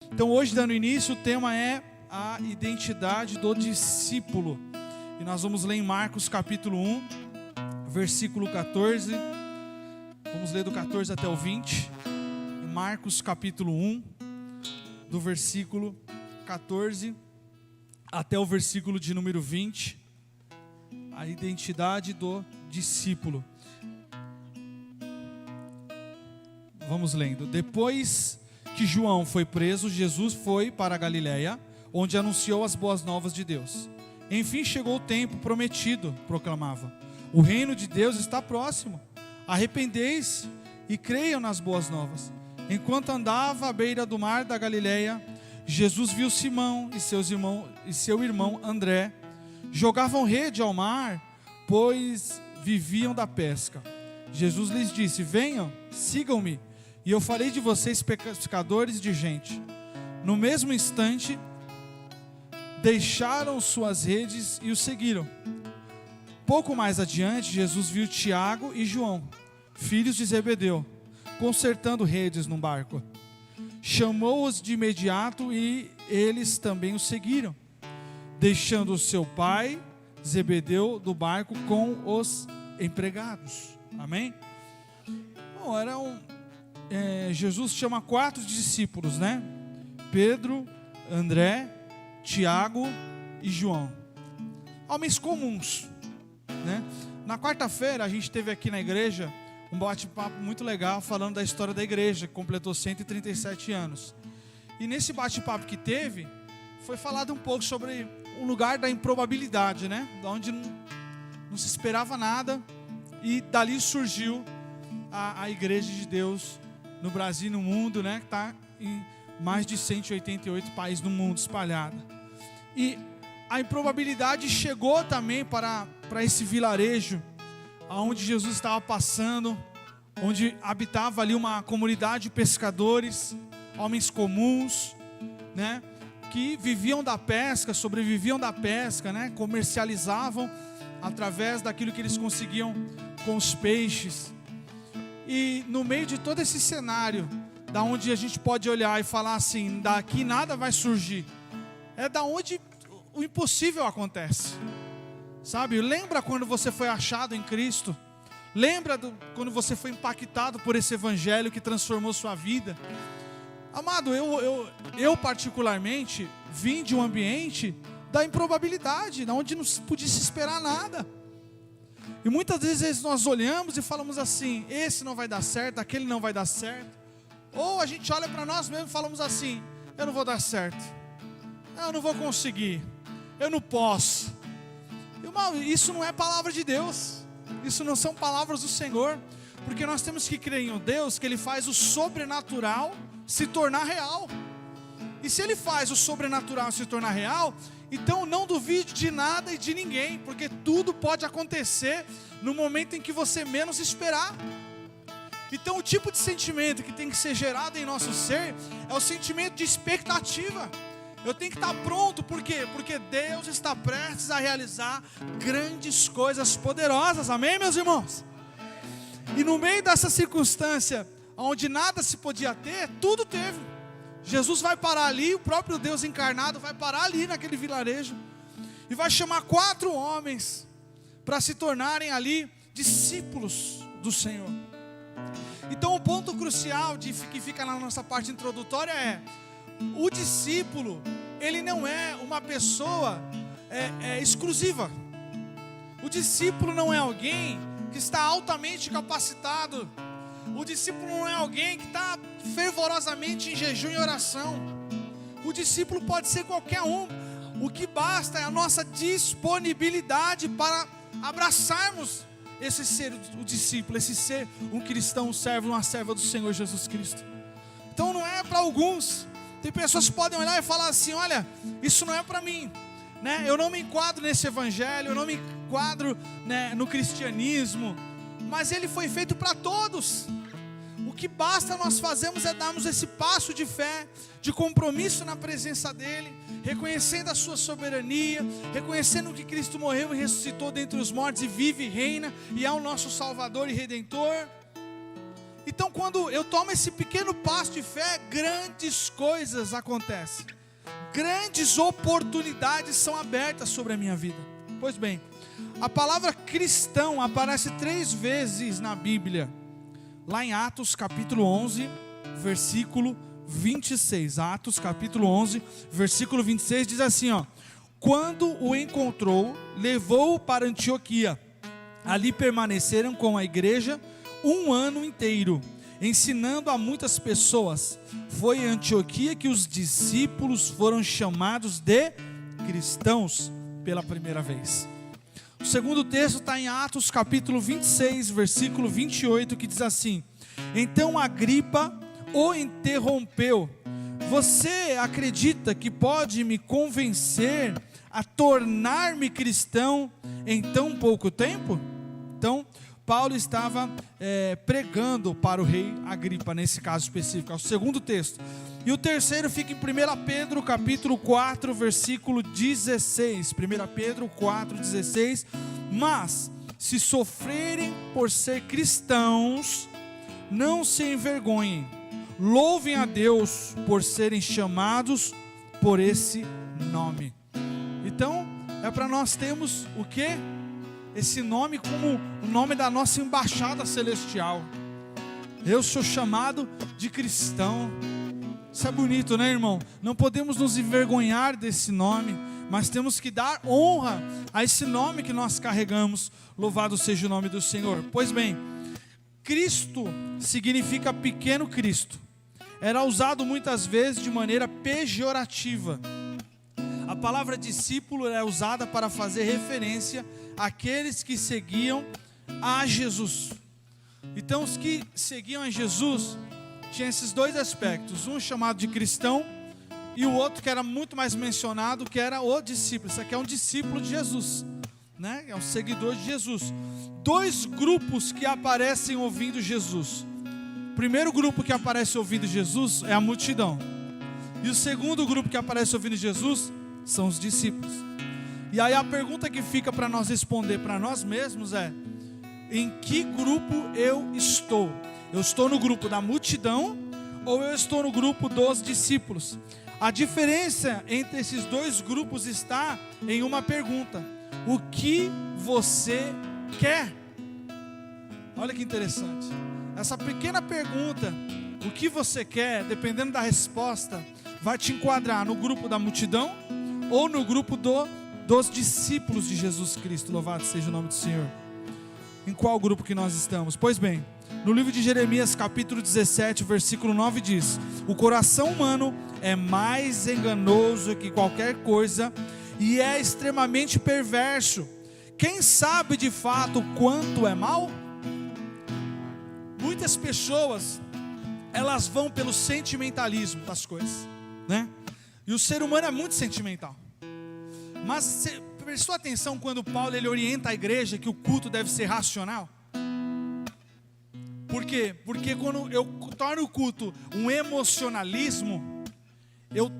Então hoje, dando início, o tema é a identidade do discípulo. E nós vamos ler em Marcos capítulo 1, versículo 14. Vamos ler do 14 até o 20. Em Marcos capítulo 1, do versículo 14 até o versículo de número 20. A identidade do discípulo. Vamos lendo. Depois que João foi preso, Jesus foi para a Galiléia, onde anunciou as boas novas de Deus. Enfim chegou o tempo prometido, proclamava. O reino de Deus está próximo. Arrependei-se e creiam nas boas novas. Enquanto andava à beira do mar da Galiléia, Jesus viu Simão e seu irmão André. Jogavam rede ao mar, pois viviam da pesca. Jesus lhes disse: venham, sigam-me, e eu farei de vocês pescadores de gente. No mesmo instante, deixaram suas redes e o seguiram. Pouco mais adiante, Jesus viu Tiago e João, filhos de Zebedeu, consertando redes num barco. Chamou-os de imediato e eles também o seguiram, deixando o seu pai, Zebedeu, do barco com os empregados. Amém? Bom, Jesus chama 4 discípulos, né? Pedro, André, Tiago e João. Homens comuns, né? Na quarta-feira a gente teve aqui na igreja um bate-papo muito legal falando da história da igreja, que completou 137 anos. E nesse bate-papo que teve, foi falado um pouco sobre o lugar da improbabilidade, né? Da onde não se esperava nada, e dali surgiu a igreja de Deus no Brasil e no mundo, né? Que está em mais de 188 países no mundo espalhada. E a improbabilidade chegou também para esse vilarejo onde Jesus estava passando, onde habitava ali uma comunidade de pescadores, homens comuns, né? Que viviam da pesca, sobreviviam da pesca, né? Comercializavam através daquilo que eles conseguiam com os peixes. E no meio de todo esse cenário, da onde a gente pode olhar e falar assim: daqui nada vai surgir, é da onde o impossível acontece. Sabe, lembra quando você foi achado em Cristo? Lembra quando você foi impactado por esse evangelho que transformou sua vida? Amado, eu particularmente vim de um ambiente da improbabilidade, da onde não podia se esperar nada. E muitas vezes nós olhamos e falamos assim: esse não vai dar certo, aquele não vai dar certo. Ou a gente olha para nós mesmos e falamos assim: eu não vou dar certo, eu não vou conseguir, eu não posso. Irmão, isso não é palavra de Deus, isso não são palavras do Senhor, porque nós temos que crer em um Deus que Ele faz o sobrenatural se tornar real. E se Ele faz o sobrenatural se tornar real, então não duvide de nada e de ninguém, porque tudo pode acontecer no momento em que você menos esperar. Então o tipo de sentimento que tem que ser gerado em nosso ser é o sentimento de expectativa. Eu tenho que estar pronto, por quê? Porque Deus está prestes a realizar grandes coisas poderosas, amém, meus irmãos? E no meio dessa circunstância, onde nada se podia ter, tudo teve. Jesus vai parar ali, o próprio Deus encarnado vai parar ali naquele vilarejo, e vai chamar 4 homens, para se tornarem ali discípulos do Senhor. Então o ponto crucial que fica na nossa parte introdutória é: o discípulo, ele não é uma pessoa exclusiva. O discípulo não é alguém que está altamente capacitado. O discípulo não é alguém que está fervorosamente em jejum e oração. O discípulo pode ser qualquer um. O que basta é a nossa disponibilidade para abraçarmos esse ser, o discípulo, esse ser, um cristão, um servo, uma serva do Senhor Jesus Cristo. Então não é para alguns. Tem pessoas que podem olhar e falar assim: olha, isso não é para mim, né? Eu não me enquadro nesse evangelho, eu não me enquadro, né, no cristianismo. Mas ele foi feito para todos. O que basta nós fazermos é darmos esse passo de fé, de compromisso na presença dele, reconhecendo a sua soberania, reconhecendo que Cristo morreu e ressuscitou dentre os mortos e vive e reina, e é o nosso Salvador e Redentor. E Então, quando eu tomo esse pequeno passo de fé, grandes coisas acontecem. Grandes oportunidades são abertas sobre a minha vida. Pois bem, a palavra cristão aparece 3 vezes na Bíblia. Lá em Atos capítulo 11, versículo 26. Atos capítulo 11, versículo 26 diz assim, ó: quando o encontrou, levou-o para Antioquia. Ali permaneceram com a igreja 1 ano inteiro, ensinando a muitas pessoas. Foi em Antioquia que os discípulos foram chamados de cristãos pela primeira vez. O segundo texto está em Atos capítulo 26, versículo 28, que diz assim: então Agripa o interrompeu. Você acredita que pode me convencer a tornar-me cristão em tão pouco tempo? Então, Paulo estava pregando para o rei Agripa, nesse caso específico. É o segundo texto. E o terceiro fica em 1 Pedro capítulo 4, versículo 16. 1 Pedro 4, 16. Mas, se sofrerem por ser cristãos, não se envergonhem. Louvem a Deus por serem chamados por esse nome. Então, é para nós termos o quê? Esse nome como o nome da nossa embaixada celestial. Eu sou chamado de cristão. Isso é bonito, né, irmão? Não podemos nos envergonhar desse nome, mas temos que dar honra a esse nome que nós carregamos. Louvado seja o nome do Senhor. Pois bem, Cristo significa pequeno Cristo. Era usado muitas vezes de maneira pejorativa. A palavra discípulo é usada para fazer referência àqueles que seguiam a Jesus. Então, os que seguiam a Jesus tinham esses 2 aspectos: um chamado de cristão e o outro que era muito mais mencionado, que era o discípulo. Isso aqui é um discípulo de Jesus, né? É um seguidor de Jesus. 2 grupos que aparecem ouvindo Jesus. O primeiro grupo que aparece ouvindo Jesus é a multidão. E o segundo grupo que aparece ouvindo Jesus são os discípulos. E aí a pergunta que fica para nós responder para nós mesmos é: em que grupo eu estou? Eu estou no grupo da multidão ou eu estou no grupo dos discípulos? A diferença entre esses 2 grupos está em uma pergunta: o que você quer? Olha que interessante. Essa pequena pergunta, o que você quer, dependendo da resposta, vai te enquadrar no grupo da multidão ou no grupo dos discípulos de Jesus Cristo. Louvado seja o nome do Senhor. Em qual grupo que nós estamos? Pois bem, no livro de Jeremias capítulo 17, versículo 9 diz: o coração humano é mais enganoso que qualquer coisa e é extremamente perverso. Quem sabe de fato quanto é mal? Muitas pessoas, elas vão pelo sentimentalismo das coisas, né? E o ser humano é muito sentimental. Mas você prestou atenção quando Paulo ele orienta a igreja que o culto deve ser racional? Por quê? Porque quando eu torno o culto um emocionalismo,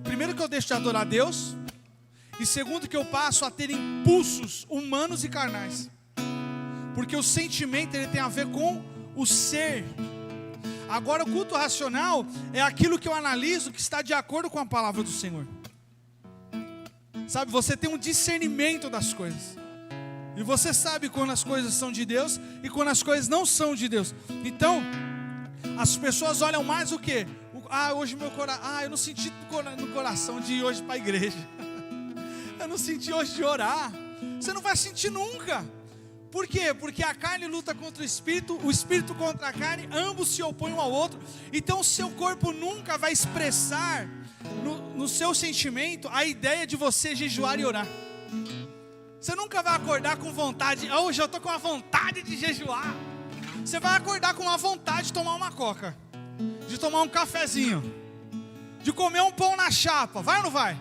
primeiro que eu deixo de adorar a Deus, e segundo que eu passo a ter impulsos humanos e carnais. Porque o sentimento ele tem a ver com o ser. Agora o culto racional é aquilo que eu analiso que está de acordo com a palavra do Senhor. Sabe, você tem um discernimento das coisas. E você sabe quando as coisas são de Deus e quando as coisas não são de Deus. Então, as pessoas olham mais o quê? Hoje meu coração, eu não senti no coração de ir hoje para a igreja. Eu não senti hoje de orar. Você não vai sentir nunca. Por quê? Porque a carne luta contra o espírito contra a carne, ambos se opõem um ao outro. Então o seu corpo nunca vai expressar no seu sentimento a ideia de você jejuar e orar. Você nunca vai acordar com vontade, hoje eu estou com a vontade de jejuar. Você vai acordar com a vontade de tomar uma coca, de tomar um cafezinho, de comer um pão na chapa, vai ou não vai?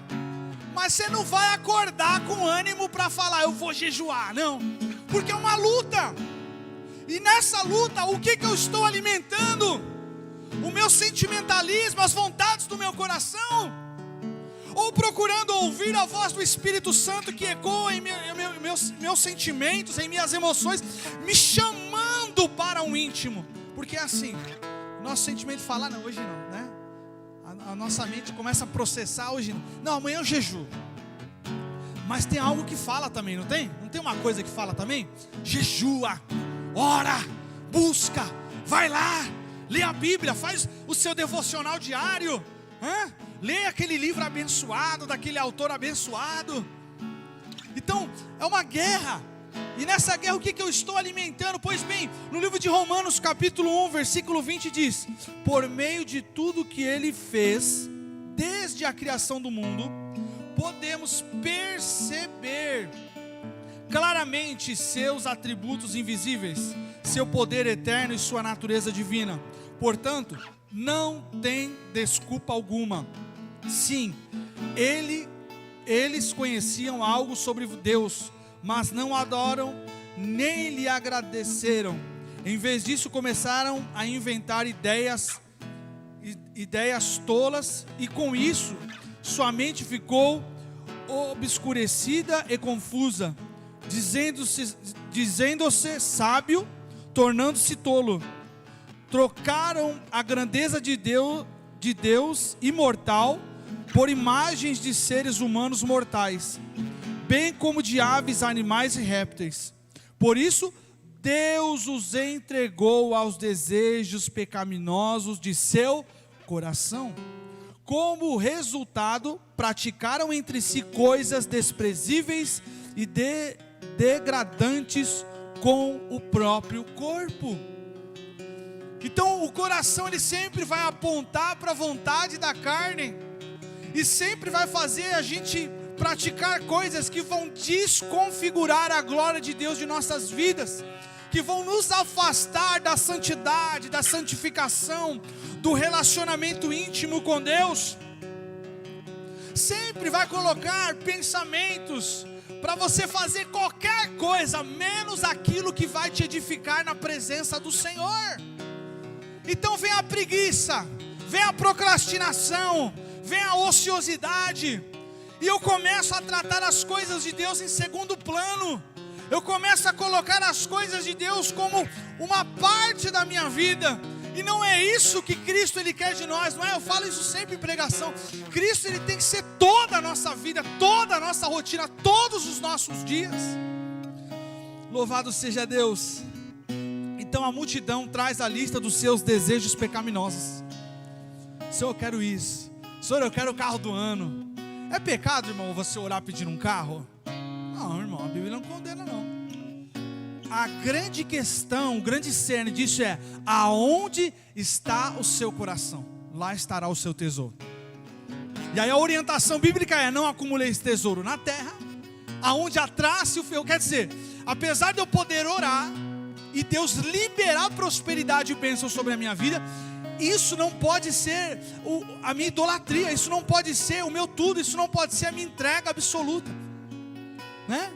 Mas você não vai acordar com ânimo para falar, eu vou jejuar, não. Porque é uma luta. E nessa luta, o que eu estou alimentando? O meu sentimentalismo, as vontades do meu coração? Ou procurando ouvir a voz do Espírito Santo que ecoa em meus sentimentos, em minhas emoções, me chamando para um íntimo? Porque é assim, Nosso sentimento fala, não, hoje não, né? A nossa mente começa a processar, hoje não. Não, amanhã eu jejuo. Mas tem algo que fala também, não tem? Não tem uma coisa que fala também? Jejua, ora, busca, vai lá, lê a Bíblia, faz o seu devocional diário, lê aquele livro abençoado, daquele autor abençoado. Então, é uma guerra. E nessa guerra o que eu estou alimentando? Pois bem, no livro de Romanos capítulo 1, versículo 20 diz: por meio de tudo que Ele fez, desde a criação do mundo, podemos perceber claramente seus atributos invisíveis, seu poder eterno e sua natureza divina. Portanto, não tem desculpa alguma. Sim, eles conheciam algo sobre Deus, mas não adoram, nem lhe agradeceram. Em vez disso, começaram a inventar ideias tolas, e com isso, sua mente ficou obscurecida e confusa, dizendo-se sábio, tornando-se tolo. Trocaram a grandeza de Deus imortal por imagens de seres humanos mortais, bem como de aves, animais e répteis. Por isso, Deus os entregou aos desejos pecaminosos de seu coração. Como resultado, praticaram entre si coisas desprezíveis e degradantes com o próprio corpo. Então o coração, ele sempre vai apontar para a vontade da carne, e sempre vai fazer a gente praticar coisas que vão desconfigurar a glória de Deus de nossas vidas, que vão nos afastar da santidade, da santificação, do relacionamento íntimo com Deus. Sempre vai colocar pensamentos para você fazer qualquer coisa, menos aquilo que vai te edificar na presença do Senhor. Então vem a preguiça, vem a procrastinação, vem a ociosidade, e eu começo a tratar as coisas de Deus em segundo plano. Eu começo a colocar as coisas de Deus como uma parte da minha vida, e não é isso que Cristo, Ele quer de nós, não é? Eu falo isso sempre em pregação. Cristo, Ele tem que ser toda a nossa vida, toda a nossa rotina, todos os nossos dias. Louvado seja Deus. Então a multidão traz a lista dos seus desejos pecaminosos. Senhor, eu quero isso. Senhor, eu quero o carro do ano. É pecado, irmão, você orar pedindo um carro? Não, irmão, a Bíblia não condena, não. A grande questão, o grande cerne disso é: aonde está o seu coração? Lá estará o seu tesouro. E aí a orientação bíblica é: não acumuleis tesouro na terra, aonde a traça e o ferro. Quer dizer, apesar de eu poder orar e Deus liberar prosperidade e bênção sobre a minha vida, isso não pode ser a minha idolatria, isso não pode ser o meu tudo, isso não pode ser a minha entrega absoluta, né?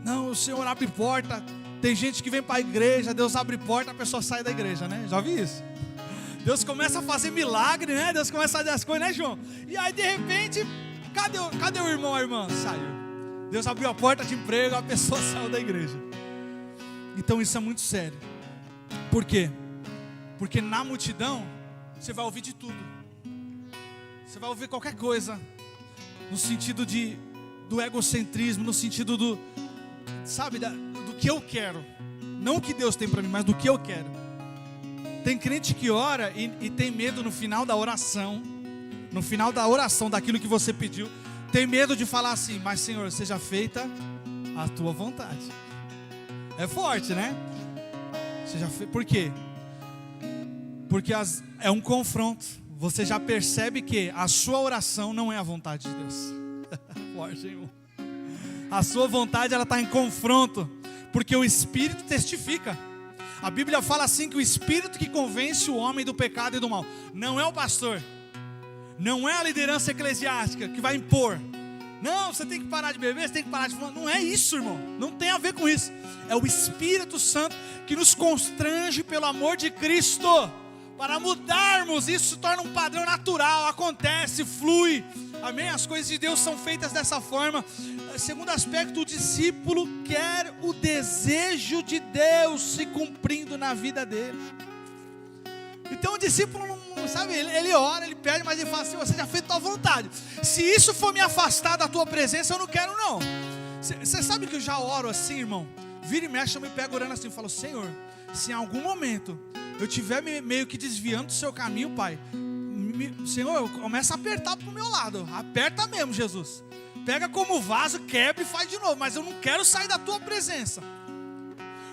Não, o Senhor abre porta. Tem gente que vem para a igreja, Deus abre porta, a pessoa sai da igreja, né? Já vi isso? Deus começa a fazer milagre, né? Deus começa a fazer as coisas, né, João? E aí de repente, cadê o irmão, a irmã? Saiu. Deus abriu a porta de emprego, a pessoa saiu da igreja. Então isso é muito sério. Por quê? Porque na multidão você vai ouvir de tudo. Você vai ouvir qualquer coisa, no sentido do egocentrismo, no sentido do que eu quero. Não o que Deus tem para mim, mas do que eu quero. Tem crente que ora e tem medo no final da oração, daquilo que você pediu, tem medo de falar assim: mas Senhor, seja feita a tua vontade. É forte, né? Por quê? Porque é um confronto. Você já percebe que a sua oração não é a vontade de Deus. Forte, hein, irmão? A sua vontade, ela está em confronto, porque o Espírito testifica. A Bíblia fala assim, que o Espírito que convence o homem do pecado e do mal. Não é o pastor, não é a liderança eclesiástica que vai impor: não, você tem que parar de beber, você tem que parar de fumar. Não é isso, irmão, não tem a ver com isso. É o Espírito Santo que nos constrange pelo amor de Cristo, para mudarmos. Isso se torna um padrão natural, acontece, flui. Amém? As coisas de Deus são feitas dessa forma. Segundo aspecto, o discípulo quer o desejo de Deus se cumprindo na vida dele. Então o discípulo não sabe, ele ora, ele pede, mas ele fala assim: você já fez a tua vontade. Se isso for me afastar da tua presença, eu não quero não. Você sabe que eu já oro assim, irmão? Vira e mexe, eu me pego orando assim, eu falo: Senhor, se em algum momento eu estiver meio que desviando do seu caminho, Pai, Senhor, começa a apertar para o meu lado. Aperta mesmo, Jesus. Pega como vaso, quebra e faz de novo. Mas eu não quero sair da tua presença.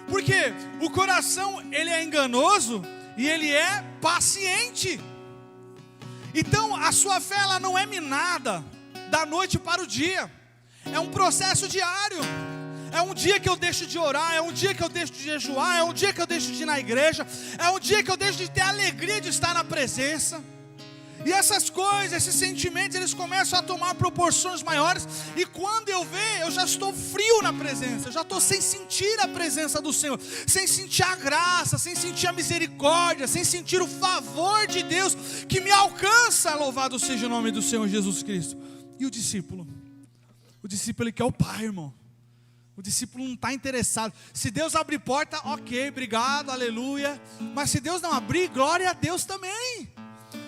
Porque o coração, ele é enganoso e ele é paciente. Então a sua fé, ela não é minada da noite para o dia. É um processo diário. É um dia que eu deixo de orar, é um dia que eu deixo de jejuar, é um dia que eu deixo de ir na igreja, é um dia que eu deixo de ter a alegria de estar na presença. E essas coisas, esses sentimentos, eles começam a tomar proporções maiores. E quando eu vejo, eu já estou frio na presença. Eu já estou sem sentir a presença do Senhor, sem sentir a graça, sem sentir a misericórdia, sem sentir o favor de Deus que me alcança. Louvado seja o nome do Senhor Jesus Cristo. E o discípulo? O discípulo, ele quer o Pai, irmão. O discípulo não está interessado. Se Deus abrir porta, ok, obrigado, aleluia. Mas se Deus não abrir, glória a Deus também.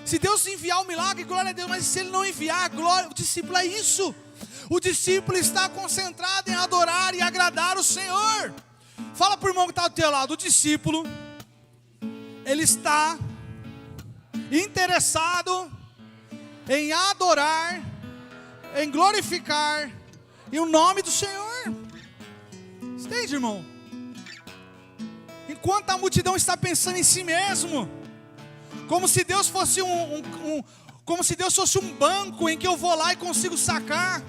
Se Deus enviar o milagre, glória a Deus. Mas se Ele não enviar, glória, o discípulo é isso. O discípulo está concentrado em adorar e agradar o Senhor. Fala para o irmão que está do teu lado. O discípulo, ele está interessado em adorar, em glorificar em o nome do Senhor. Entende, irmão? Enquanto a multidão está pensando em si mesmo, como se Deus fosse como se Deus fosse um banco em que eu vou lá e consigo sacar,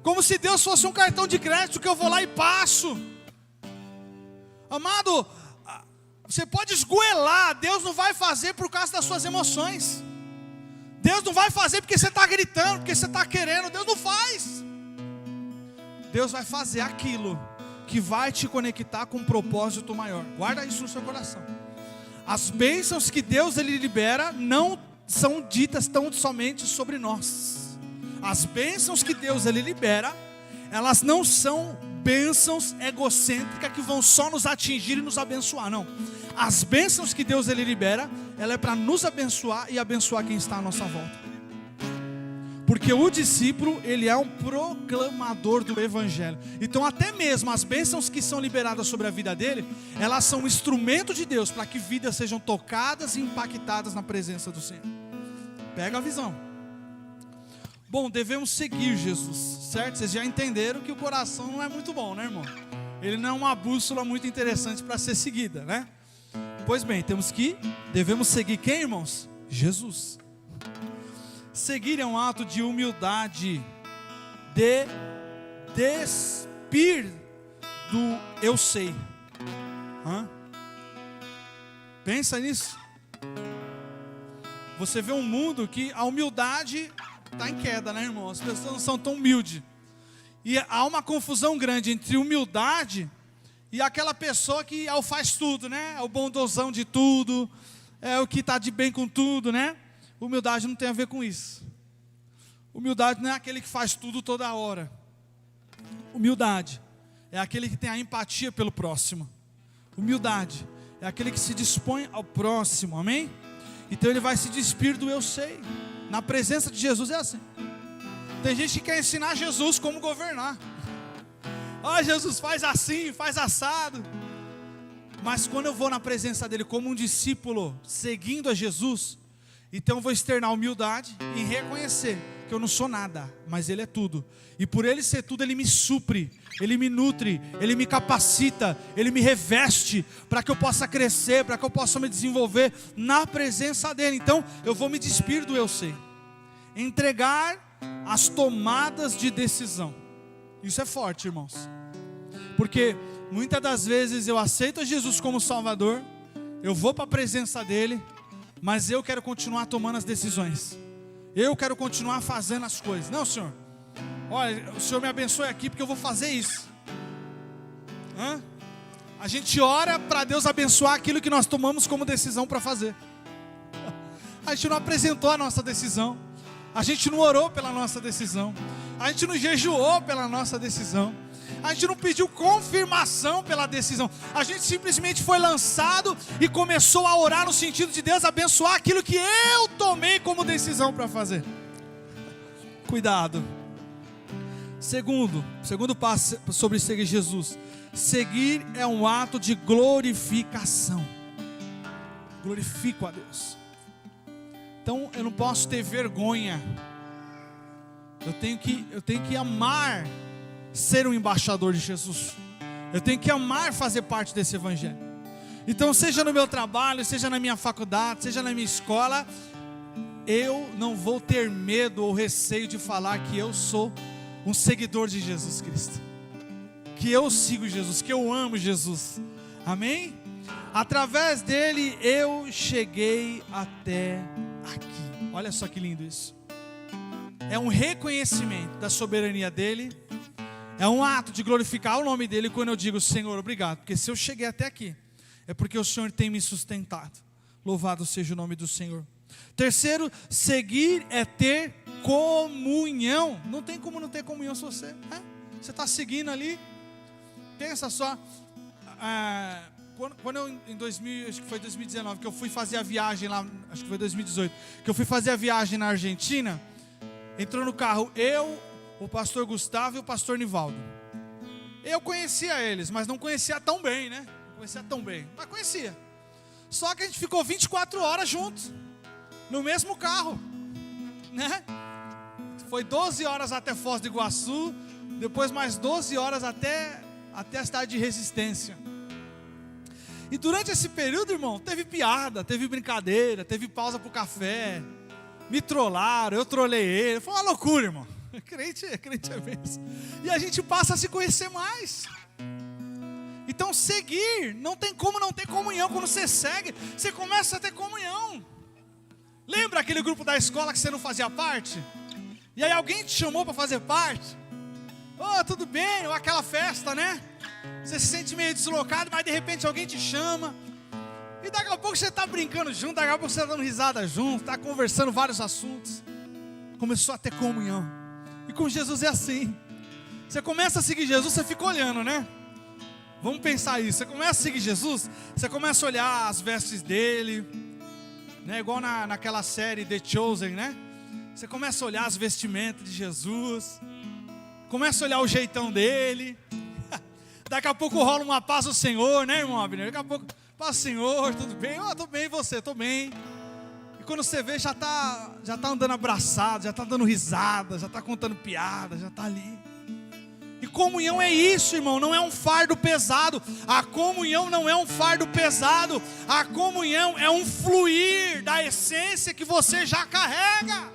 como se Deus fosse um cartão de crédito que eu vou lá e passo. Amado, você pode esgoelar, Deus não vai fazer por causa das suas emoções. Deus não vai fazer porque você está gritando, porque você está querendo. Deus não faz. Deus vai fazer aquilo que vai te conectar com um propósito maior. Guarda isso no seu coração. As bênçãos que Deus ele libera não são ditas tão somente sobre nós. As bênçãos que Deus ele libera, elas não são bênçãos egocêntricas que vão só nos atingir e nos abençoar, não. As bênçãos que Deus ele libera, ela é para nos abençoar e abençoar quem está à nossa volta. Porque o discípulo, ele é um proclamador do evangelho. Então até mesmo as bênçãos que são liberadas sobre a vida dele, elas são um instrumento de Deus para que vidas sejam tocadas e impactadas na presença do Senhor. Pega a visão. Bom, devemos seguir Jesus, certo? Vocês já entenderam que o coração não é muito bom, né, irmão? Ele não é uma bússola muito interessante para ser seguida, né? Pois bem, devemos seguir quem, irmãos? Jesus. Seguir é um ato de humildade, de despir do eu sei. Pensa nisso. Você vê um mundo que a humildade está em queda, né, irmão? As pessoas não são tão humildes. E há uma confusão grande entre humildade e aquela pessoa que é o faz tudo, né? É o bondosão de tudo, é o que está de bem com tudo, né? Humildade não tem a ver com isso. Humildade não é aquele que faz tudo toda hora. Humildade é aquele que tem a empatia pelo próximo. Humildade é aquele que se dispõe ao próximo, amém? Então ele vai se despir do eu sei. Na presença de Jesus é assim. Tem gente que quer ensinar Jesus como governar. Jesus faz assim, faz assado. Mas quando eu vou na presença dele como um discípulo, seguindo a Jesus, então eu vou externar humildade e reconhecer que eu não sou nada, mas Ele é tudo. E por Ele ser tudo, Ele me supre, Ele me nutre, Ele me capacita, Ele me reveste para que eu possa crescer, para que eu possa me desenvolver na presença dEle. Então eu vou me despir do eu sei. Entregar as tomadas de decisão. Isso é forte, irmãos. Porque muitas das vezes eu aceito Jesus como Salvador, eu vou para a presença dEle, mas eu quero continuar tomando as decisões. Eu quero continuar fazendo as coisas. Não, Senhor. Olha, o Senhor me abençoe aqui porque eu vou fazer isso. A gente ora para Deus abençoar aquilo que nós tomamos como decisão para fazer. A gente não apresentou a nossa decisão. A gente não orou pela nossa decisão. A gente não jejuou pela nossa decisão. A gente não pediu confirmação pela decisão. A gente simplesmente foi lançado e começou a orar no sentido de Deus abençoar aquilo que eu tomei como decisão para fazer. Cuidado. Segundo passo sobre seguir Jesus. Seguir é um ato de glorificação. Glorifico a Deus. Então eu não posso ter vergonha. Eu tenho que amar ser um embaixador de Jesus. Eu tenho que amar fazer parte desse evangelho. Então, seja no meu trabalho, seja na minha faculdade, seja na minha escola, eu não vou ter medo ou receio de falar que eu sou um seguidor de Jesus Cristo, que eu sigo Jesus, que eu amo Jesus. Amém? Através dele eu cheguei até aqui. Olha só que lindo isso. É um reconhecimento da soberania dele. É um ato de glorificar o nome dele quando eu digo: Senhor, obrigado, porque se eu cheguei até aqui, é porque o Senhor tem me sustentado. Louvado seja o nome do Senhor. Terceiro, seguir é ter comunhão. Não tem como não ter comunhão se você você está seguindo ali. Pensa só, quando eu acho que foi 2019, que eu fui fazer a viagem lá, acho que foi 2018, que eu fui fazer a viagem na Argentina. Entrou no carro eu, o pastor Gustavo e o pastor Nivaldo. Eu conhecia eles, mas não conhecia tão bem, né? Não conhecia tão bem, mas conhecia. Só que a gente ficou 24 horas juntos, no mesmo carro, né? Foi 12 horas até Foz do Iguaçu, depois mais 12 horas até a cidade de Resistência. E durante esse período, irmão, teve piada, teve brincadeira, teve pausa pro café. Me trollaram, eu trolei ele. Foi uma loucura, irmão. Crente é mesmo. E a gente passa a se conhecer mais. Então seguir, não tem como não ter comunhão. Quando você segue, você começa a ter comunhão. Lembra aquele grupo da escola que você não fazia parte? E aí alguém te chamou para fazer parte? Oh, tudo bem, ou aquela festa, né? Você se sente meio deslocado, mas de repente alguém te chama. E daqui a pouco você está brincando junto, daqui a pouco você está dando risada junto, está conversando vários assuntos. Começou a ter comunhão. E com Jesus é assim. Você começa a seguir Jesus, você fica olhando, né? Vamos pensar isso. Você começa a seguir Jesus, você começa a olhar as vestes dele, né? Igual naquela série The Chosen, né? Você começa a olhar as vestimentas de Jesus, começa a olhar o jeitão dele. Daqui a pouco rola uma paz do Senhor, né, irmão Abner? Daqui a pouco, paz do Senhor, tudo bem? Oh, tudo bem, e você? Estou bem. E quando você vê, já tá andando abraçado, já está dando risada, já está contando piada, já está ali. E comunhão é isso, irmão, não é um fardo pesado. A comunhão não é um fardo pesado. A comunhão é um fluir da essência que você já carrega.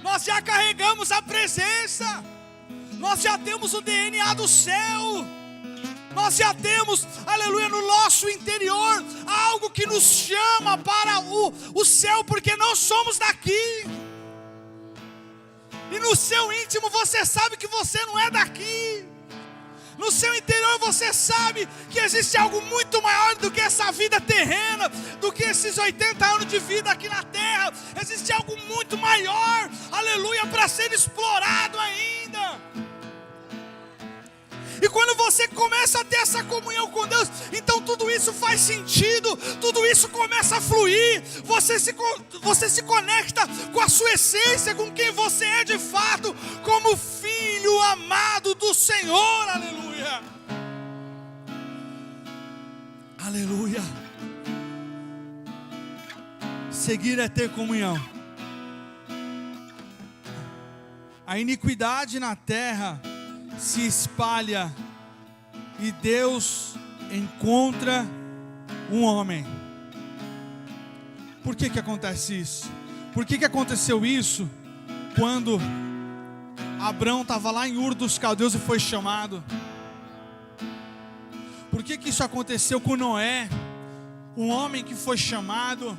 Nós já carregamos a presença. Nós já temos o DNA do céu. Nós já temos, aleluia, no nosso interior algo que nos chama para o céu, porque não somos daqui. E no seu íntimo você sabe que você não é daqui. No seu interior você sabe que existe algo muito maior do que essa vida terrena, do que esses 80 anos de vida aqui na terra. Existe algo muito maior, aleluia, para ser explorado ainda. E quando você começa a ter essa comunhão com Deus, então tudo isso faz sentido, tudo isso começa a fluir, você se conecta com a sua essência, com quem você é de fato, como filho amado do Senhor, aleluia. Aleluia. Seguir é ter comunhão. A iniquidade na terra se espalha e Deus encontra um homem. Por que acontece isso? Por que aconteceu isso quando Abrão estava lá em Ur dos Caldeus e foi chamado? Por que isso aconteceu com Noé, um homem que foi chamado?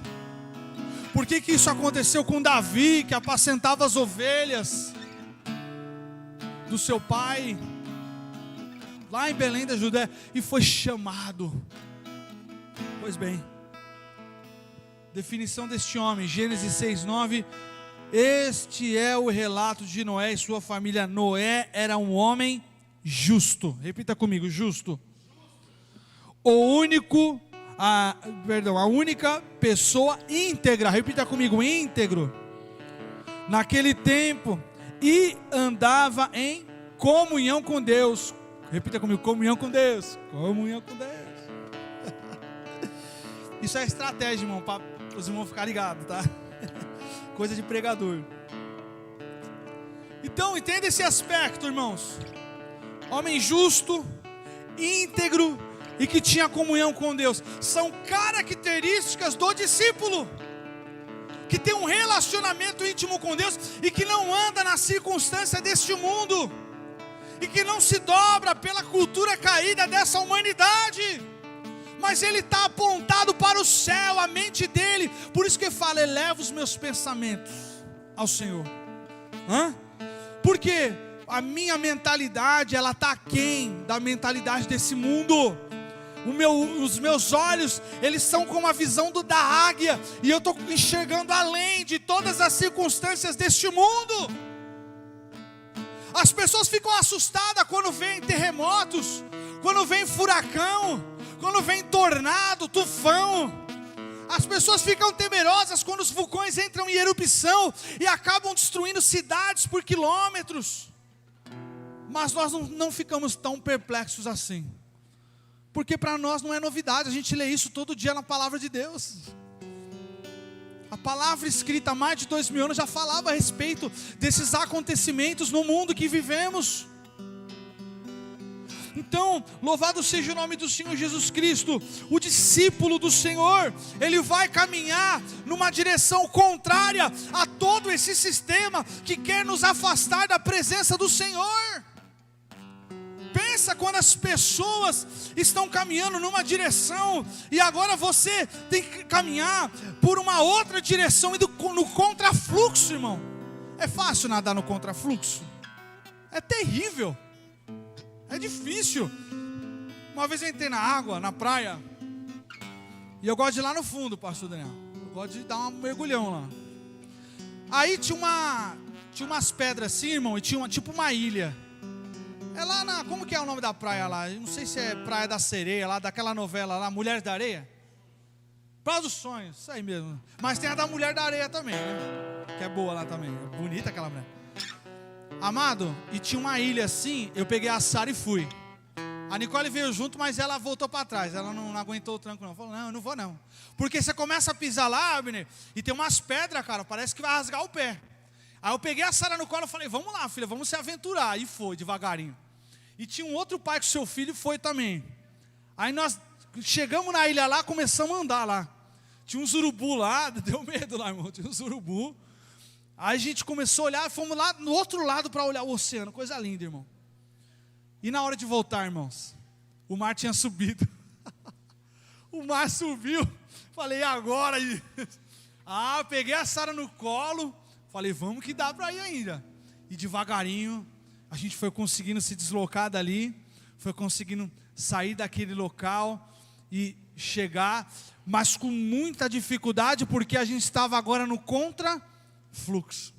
Por que isso aconteceu com Davi, que apacentava as ovelhas do seu pai, lá em Belém da Judéia, e foi chamado? Pois bem, definição deste homem, Gênesis 6:9, este é o relato de Noé e sua família. Noé era um homem justo. Repita comigo, justo. A única pessoa íntegra. Repita comigo, íntegro. Naquele tempo, e andava em comunhão com Deus. Repita comigo, comunhão com Deus. Comunhão com Deus. Isso é estratégia, irmão, para os irmãos ficarem ligados, tá? Coisa de pregador. Então, entenda esse aspecto, irmãos. Homem justo, íntegro e que tinha comunhão com Deus. São características do discípulo que tem um relacionamento íntimo com Deus e que não anda na circunstância deste mundo e que não se dobra pela cultura caída dessa humanidade, mas ele está apontado para o céu, a mente dele. Por isso que ele fala, eleva os meus pensamentos ao Senhor. Porque a minha mentalidade, ela está aquém da mentalidade desse mundo. Os meus olhos, eles são como a visão da águia, e eu estou enxergando além de todas as circunstâncias deste mundo. As pessoas ficam assustadas quando vem terremotos, quando vem furacão, quando vem tornado, tufão. As pessoas ficam temerosas quando os vulcões entram em erupção e acabam destruindo cidades por quilômetros. Mas nós não ficamos tão perplexos assim, porque para nós não é novidade. A gente lê isso todo dia na palavra de Deus. A palavra escrita há mais de 2000 anos já falava a respeito desses acontecimentos no mundo que vivemos. Então, louvado seja o nome do Senhor Jesus Cristo. O discípulo do Senhor, ele vai caminhar numa direção contrária a todo esse sistema que quer nos afastar da presença do Senhor. Pensa quando as pessoas estão caminhando numa direção e agora você tem que caminhar por uma outra direção, indo no contrafluxo, irmão. É fácil nadar no contrafluxo? É terrível. É difícil. Uma vez eu entrei na água, na praia, e eu gosto de ir lá no fundo, pastor Daniel. Eu gosto de dar um mergulhão lá. Aí tinha umas pedras assim, irmão, e tinha tipo uma ilha. É lá como que é o nome da praia lá? Eu não sei se é Praia da Sereia, lá daquela novela lá, Mulheres da Areia. Praia dos Sonhos, isso aí mesmo. Mas tem a da Mulher da Areia também, né? Que é boa lá também, é bonita aquela mulher. Amado, e tinha uma ilha assim, eu peguei a Sara e fui. A Nicole veio junto, mas ela voltou para trás, ela não aguentou o tranco não. Falou, não, eu não vou não. Porque você começa a pisar lá, Abner, e tem umas pedras, cara, parece que vai rasgar o pé. Aí eu peguei a Sara no colo e falei, vamos lá, filha, vamos se aventurar. E foi, devagarinho. E tinha um outro pai com seu filho e foi também. Aí nós chegamos na ilha lá, começamos a andar lá. Tinha uns urubu lá, deu medo lá, irmão, tinha uns urubu. Aí a gente começou a olhar, fomos lá no outro lado para olhar o oceano, coisa linda, irmão. E na hora de voltar, irmãos, o mar tinha subido. O mar subiu, falei, e agora? Peguei a Sara no colo, falei, vamos que dá para ir ainda. E devagarinho, a gente foi conseguindo se deslocar dali, foi conseguindo sair daquele local e chegar, mas com muita dificuldade, porque a gente estava agora no contrafluxo.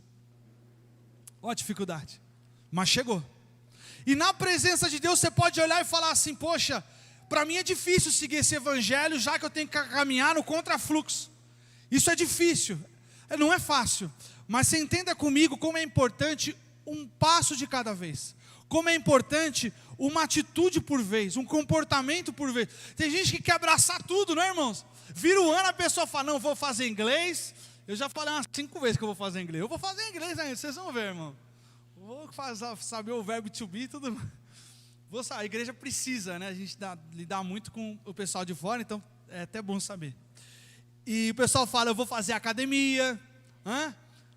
Olha a dificuldade, mas chegou. E na presença de Deus você pode olhar e falar assim, poxa, para mim é difícil seguir esse evangelho, já que eu tenho que caminhar no contrafluxo. Isso é difícil, não é fácil, mas você entenda comigo como é importante um passo de cada vez. Como é importante uma atitude por vez, um comportamento por vez. Tem gente que quer abraçar tudo, não é, irmãos? Vira o ano, a pessoa fala, não, vou fazer inglês. Eu já falei umas 5 vezes que eu vou fazer inglês. Eu vou fazer inglês ainda, vocês vão ver, irmão. Vou saber o verbo to be, tudo. A igreja precisa, né? A gente lidar muito com o pessoal de fora, então é até bom saber. E o pessoal fala, eu vou fazer academia.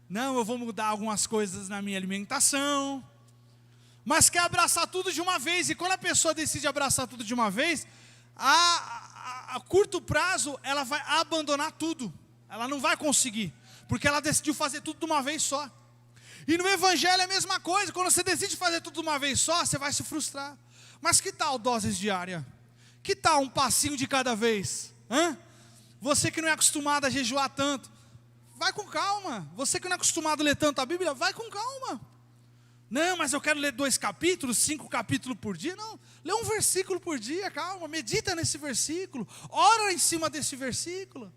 Não, eu vou mudar algumas coisas na minha alimentação. Mas quer abraçar tudo de uma vez. E quando a pessoa decide abraçar tudo de uma vez, a curto prazo, ela vai abandonar tudo. Ela não vai conseguir, porque ela decidiu fazer tudo de uma vez só. E no evangelho é a mesma coisa. Quando você decide fazer tudo de uma vez só, você vai se frustrar. Mas que tal doses diárias? Que tal um passinho de cada vez? Você que não é acostumado a jejuar tanto, vai com calma. Você que não é acostumado a ler tanto a Bíblia, vai com calma. Não, mas eu quero ler 2 capítulos, 5 capítulos por dia. Não, lê um versículo por dia, calma, medita nesse versículo, ora em cima desse versículo.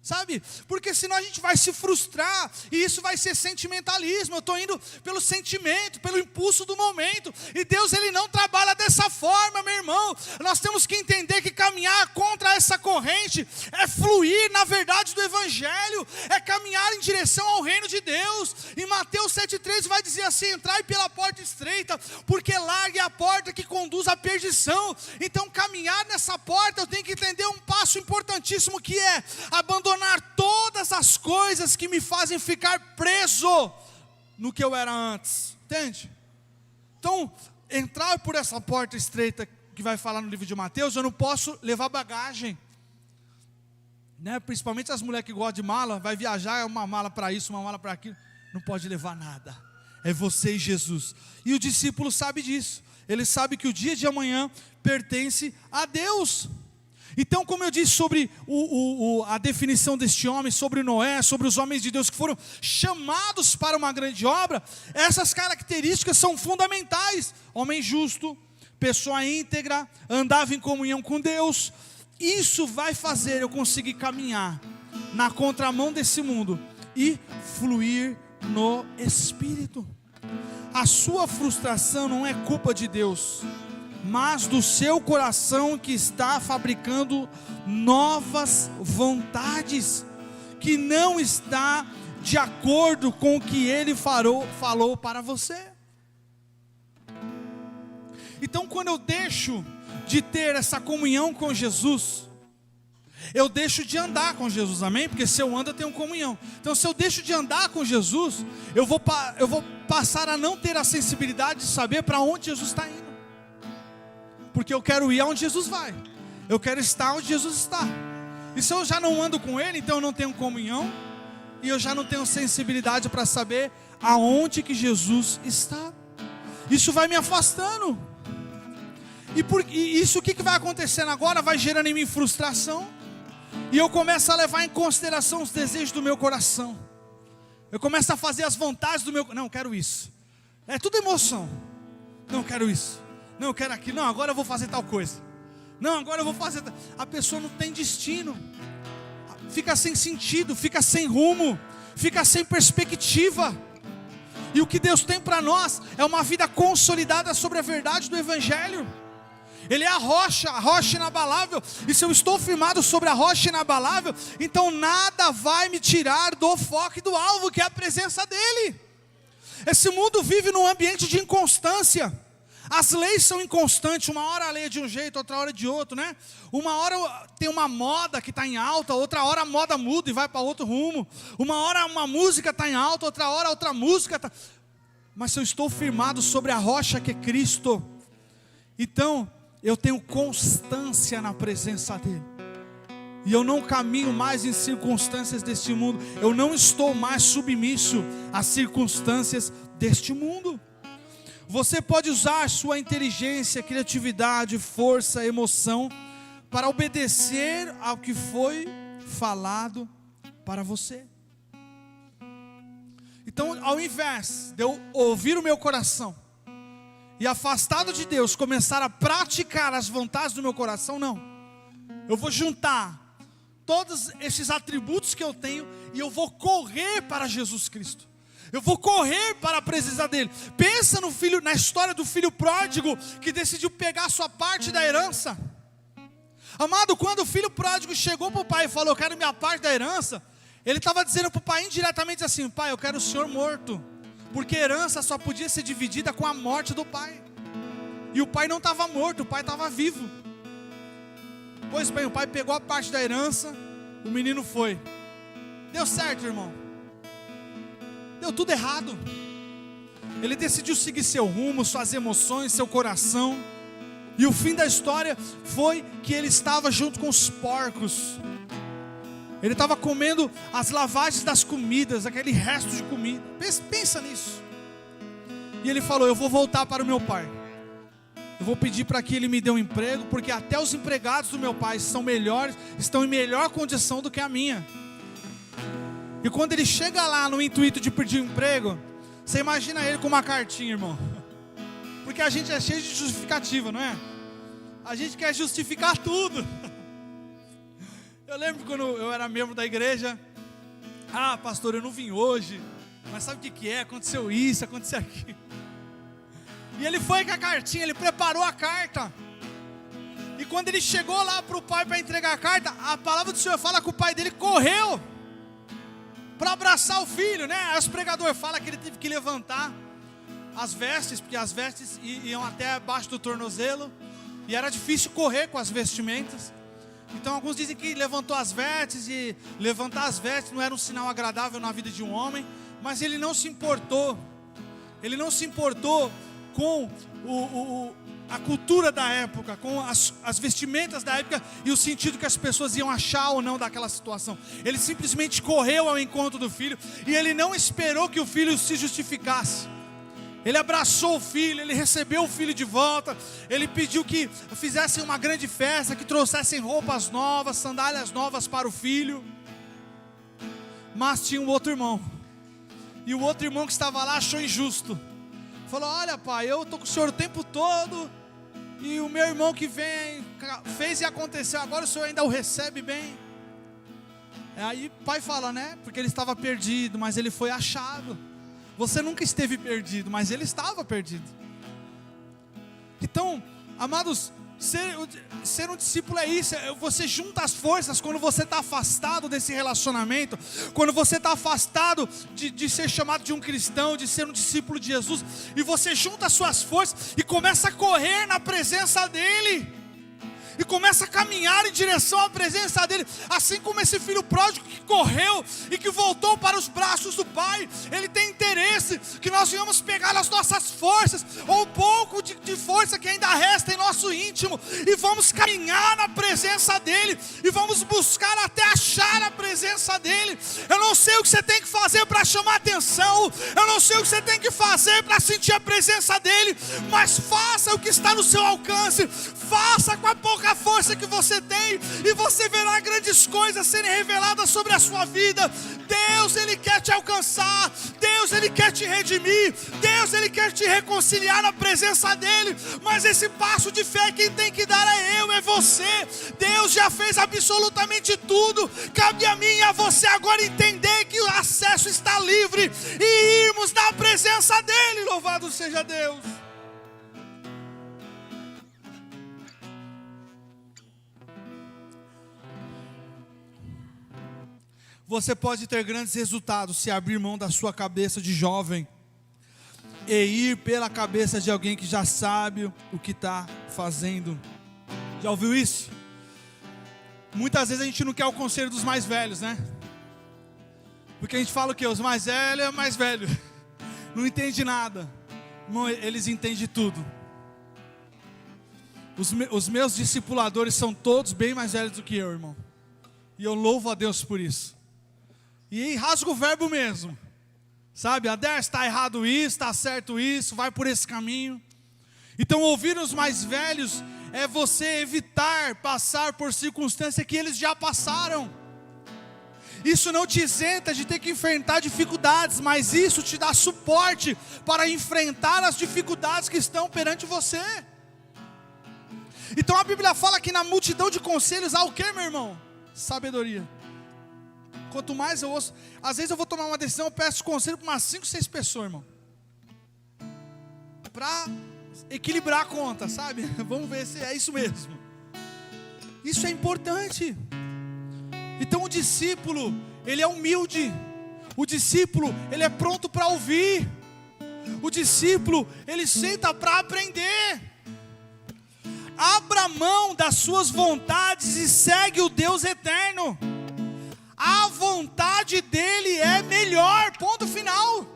Sabe, porque senão a gente vai se frustrar, e isso vai ser sentimentalismo. Eu estou indo pelo sentimento, pelo impulso do momento, e Deus Ele não trabalha dessa forma, meu irmão. Nós temos que entender que caminhar contra essa corrente é fluir na verdade do Evangelho, é caminhar em direção ao reino de Deus. Em Mateus 7,3 vai dizer assim: entrai pela porta estreita, porque larga é a porta que conduz à perdição. Então caminhar nessa porta, eu tenho que entender um passo importantíssimo, que é abandonar todas as coisas que me fazem ficar preso no que eu era antes, entende? Então, entrar por essa porta estreita que vai falar no livro de Mateus, eu não posso levar bagagem, né? Principalmente as mulheres que gostam de mala, vai viajar, é uma mala para isso, uma mala para aquilo, não pode levar nada, é você e Jesus. E o discípulo sabe disso, ele sabe que o dia de amanhã pertence a Deus. Então, como eu disse sobre a definição deste homem, sobre Noé, sobre os homens de Deus que foram chamados para uma grande obra, essas características são fundamentais. Homem justo, pessoa íntegra, andava em comunhão com Deus. Isso vai fazer eu conseguir caminhar na contramão desse mundo e fluir no Espírito. A sua frustração não é culpa de Deus, mas do seu coração, que está fabricando novas vontades, que não está de acordo com o que Ele falou para você. Então, quando eu deixo de ter essa comunhão com Jesus, eu deixo de andar com Jesus, amém? Porque se eu ando, eu tenho comunhão. Então, se eu deixo de andar com Jesus, eu vou passar a não ter a sensibilidade de saber para onde Jesus está indo. Porque eu quero ir aonde Jesus vai, eu quero estar onde Jesus está. E se eu já não ando com Ele, então eu não tenho comunhão, e eu já não tenho sensibilidade para saber aonde que Jesus está. Isso vai me afastando. E isso, o que vai acontecendo agora? Vai gerando em mim frustração, e eu começo a levar em consideração os desejos do meu coração. Eu começo a fazer as vontades do meu... Não, eu quero isso. É tudo emoção. Não, eu quero isso. Não, eu quero aquilo. Não, agora eu vou fazer tal coisa. Não, agora eu vou fazer... A pessoa não tem destino. Fica sem sentido, fica sem rumo, fica sem perspectiva. E o que Deus tem para nós é uma vida consolidada sobre a verdade do Evangelho. Ele é a rocha inabalável. E se eu estou firmado sobre a rocha inabalável, então nada vai me tirar do foco e do alvo, que é a presença dEle. Esse mundo vive num ambiente de inconstância. As leis são inconstantes, uma hora a lei é de um jeito, outra hora de outro, né? Uma hora tem uma moda que está em alta, outra hora a moda muda e vai para outro rumo. Uma hora uma música está em alta, outra hora outra música está... Mas se eu estou firmado sobre a rocha que é Cristo, então eu tenho constância na presença dEle. E eu não caminho mais em circunstâncias deste mundo. Eu não estou mais submisso às circunstâncias deste mundo. Você pode usar sua inteligência, criatividade, força, emoção para obedecer ao que foi falado para você. Então, ao invés de eu ouvir o meu coração e afastado de Deus, começar a praticar as vontades do meu coração, não. Eu vou juntar todos esses atributos que eu tenho e eu vou correr para Jesus Cristo. Eu vou correr para a presença dEle. Pensa na história do filho pródigo que decidiu pegar a sua parte da herança. Amado, quando o filho pródigo chegou para o pai e falou: eu quero minha parte da herança, ele estava dizendo para o pai indiretamente assim: pai, eu quero o senhor morto, porque herança só podia ser dividida com a morte do pai. E o pai não estava morto, o pai estava vivo. Pois bem, o pai pegou a parte da herança, o menino foi. Deu certo, irmão? Deu tudo errado. Ele decidiu seguir seu rumo, suas emoções, seu coração. E o fim da história foi que ele estava junto com os porcos. Ele estava comendo as lavagens das comidas, aquele resto de comida. Pensa nisso. E ele falou: eu vou voltar para o meu pai. Eu vou pedir para que ele me dê um emprego, porque até os empregados do meu pai estão em melhor condição do que a minha. E quando ele chega lá no intuito de pedir um emprego, Você imagina ele com uma cartinha, irmão. Porque a gente é cheio de justificativa, não é? A gente quer justificar tudo. Eu lembro quando eu era membro da igreja. Ah, pastor, eu não vim hoje. Mas sabe o que é? Aconteceu isso, aconteceu aquilo. E ele foi com a cartinha, ele preparou a carta. E quando ele chegou lá para o pai para entregar a carta, a palavra do Senhor fala que o pai dele correu para abraçar o filho, né? Aí os pregadores falam que ele teve que levantar as vestes, porque as vestes iam até abaixo do tornozelo. E era difícil correr com as vestimentas. Então alguns dizem que levantou as vestes, e levantar as vestes não era um sinal agradável na vida de um homem. Mas ele não se importou. Ele não se importou com a cultura da época, com as vestimentas da época e o sentido que as pessoas iam achar ou não daquela situação. Ele simplesmente correu ao encontro do filho e ele não esperou que o filho se justificasse. Ele abraçou o filho, ele recebeu o filho de volta, ele pediu que fizessem uma grande festa, que trouxessem roupas novas, sandálias novas para o filho. Mas tinha um outro irmão, e o outro irmão que estava lá achou injusto. Falou: olha pai, eu estou com o senhor o tempo todo, e o meu irmão que vem, fez e aconteceu, agora o senhor ainda o recebe bem. Aí o pai fala, né, porque ele estava perdido, mas ele foi achado. Você nunca esteve perdido, mas ele estava perdido. Então, amados, ser um discípulo é isso. Você junta as forças quando você está afastado desse relacionamento. Quando você está afastado de ser chamado de um cristão, de ser um discípulo de Jesus. E você junta as suas forças e começa a correr na presença dEle. E começa a caminhar em direção à presença dEle. Assim como esse filho pródigo que correu e que voltou para os braços do pai. Ele tem interesse que nós venhamos pegar as nossas forças, ou um pouco de força que ainda resta em nosso íntimo, e vamos caminhar na presença dEle, e vamos buscar até achar a presença dEle. Eu não sei o que você tem que fazer para chamar atenção, eu não sei o que você tem que fazer para sentir a presença dEle, mas faça o que está no seu alcance, faça com a pouca força que você tem, e você verá grandes coisas serem reveladas sobre a sua vida. Deus, Ele quer te alcançar, Deus, Ele quer te redimir, Deus, Ele quer te reconciliar na presença dEle, mas esse passo de fé quem tem que dar é eu, é você. Deus já fez absolutamente tudo, cabe a mim e a você agora entender que o acesso está livre e irmos na presença dEle. Louvado seja Deus. Você pode ter grandes resultados se abrir mão da sua cabeça de jovem e ir pela cabeça de alguém que já sabe o que está fazendo. Já ouviu isso? Muitas vezes a gente não quer o conselho dos mais velhos, né? Porque a gente fala o quê? Os mais velhos é mais velho, não entende nada. Irmão, eles entendem tudo. Os meus discipuladores são todos bem mais velhos do que eu, irmão. E eu louvo a Deus por isso. E aí rasga o verbo mesmo, sabe? Ader, está errado isso, está certo isso, vai por esse caminho. Então ouvir os mais velhos é você evitar passar por circunstâncias que eles já passaram. Isso não te isenta de ter que enfrentar dificuldades, mas isso te dá suporte para enfrentar as dificuldades que estão perante você. Então a Bíblia fala que na multidão de conselhos há o que, meu irmão? Sabedoria. Quanto mais eu ouço, às vezes eu vou tomar uma decisão, eu peço conselho para umas 5, 6 pessoas, irmão, para equilibrar a conta, sabe? Vamos ver se é isso mesmo. Isso é importante. Então o discípulo, ele é humilde. O discípulo, ele é pronto para ouvir. O discípulo, ele senta para aprender. Abra mão das suas vontades e segue o Deus eterno. A vontade dele é melhor, ponto final.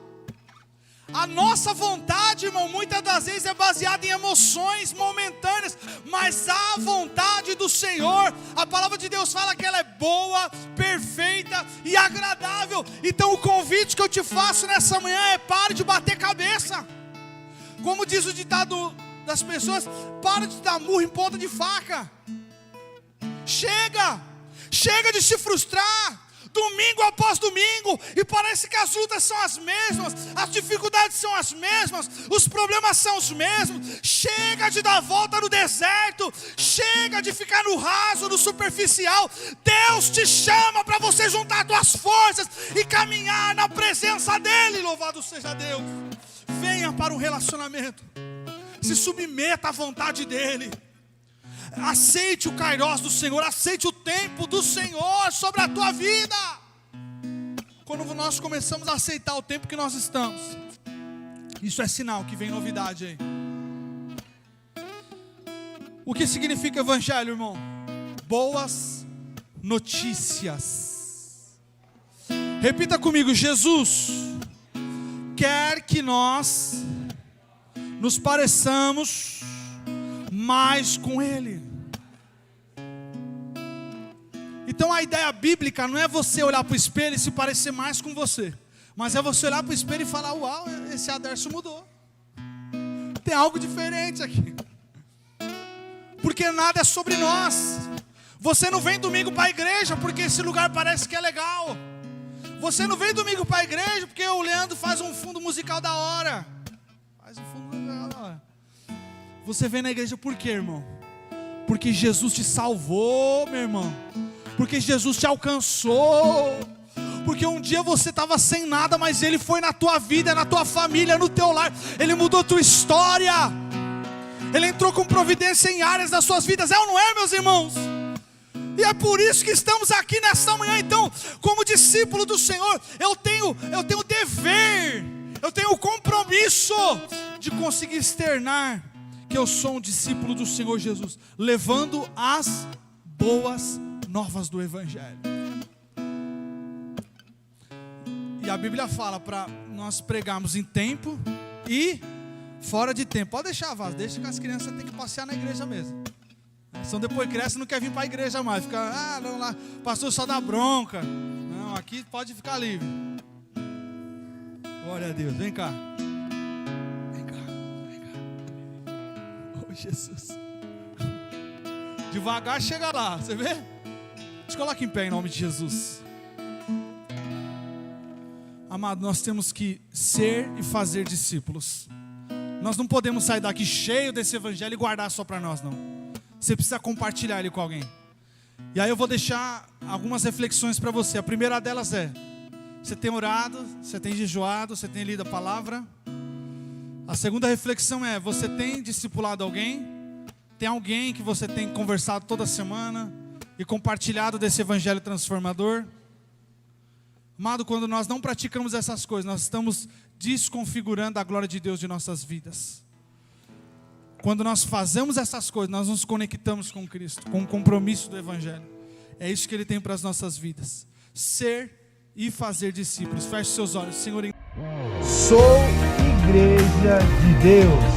A nossa vontade, irmão, muitas das vezes é baseada em emoções momentâneas, mas a vontade do Senhor, a palavra de Deus fala que ela é boa, perfeita e agradável. Então o convite que eu te faço nessa manhã é: pare de bater cabeça. Como diz o ditado das pessoas, para de dar murro em ponta de faca. Chega de se frustrar. domingo após domingo, e parece que as lutas são as mesmas, as dificuldades são as mesmas, os problemas são os mesmos. Chega de dar volta no deserto, chega de ficar no raso, no superficial. Deus te chama para você juntar suas forças e caminhar na presença dEle. Louvado seja Deus. Venha para um relacionamento, se submeta à vontade dEle. Aceite o Kairos do Senhor, aceite o tempo do Senhor sobre a tua vida. Quando nós começamos a aceitar o tempo que nós estamos, isso é sinal que vem novidade aí. O que significa evangelho, irmão? Boas notícias. Repita comigo: Jesus quer que nós nos pareçamos mais com Ele. Então a ideia bíblica não é você olhar para o espelho e se parecer mais com você, mas é você olhar para o espelho e falar: uau, esse Aderson mudou, tem algo diferente aqui. Porque nada é sobre nós. Você não vem domingo para a igreja porque esse lugar parece que é legal. Você não vem domingo para a igreja porque o Leandro faz um fundo musical da hora. Faz um fundo musical da hora. Você vem na igreja por quê, irmão? Porque Jesus te salvou, meu irmão. Porque Jesus te alcançou. Porque um dia você estava sem nada, mas Ele foi na tua vida, na tua família, no teu lar. Ele mudou a tua história. Ele entrou com providência em áreas das suas vidas. É ou não é, meus irmãos? E é por isso que estamos aqui nesta manhã. Então, como discípulo do Senhor, eu tenho o dever, eu tenho o compromisso de conseguir externar que eu sou um discípulo do Senhor Jesus, levando as boas novas do Evangelho. E a Bíblia fala para nós pregarmos em tempo e fora de tempo. Pode deixar, Vaz, deixa que as crianças têm que passear na igreja mesmo. Senão depois cresce e não quer vir para a igreja mais. Fica, não, lá, pastor só dá bronca. Não, aqui pode ficar livre. Glória a Deus, vem cá. Vem cá, vem cá. Oh, Jesus. Devagar chega lá, você vê? Te coloca em pé em nome de Jesus. Amado, nós temos que ser e fazer discípulos. Nós não podemos sair daqui cheio desse evangelho e guardar só para nós, não. Você precisa compartilhar ele com alguém. E aí eu vou deixar algumas reflexões para você. A primeira delas é: você tem orado, você tem jejuado, você tem lido a palavra? A segunda reflexão é: você tem discipulado alguém? Tem alguém que você tem conversado toda semana e compartilhado desse evangelho transformador? Amado, quando nós não praticamos essas coisas, nós estamos desconfigurando a glória de Deus de nossas vidas. Quando nós fazemos essas coisas, nós nos conectamos com Cristo, com o compromisso do Evangelho. É isso que Ele tem para as nossas vidas: ser e fazer discípulos. Feche seus olhos, Senhor. Sou Igreja de Deus.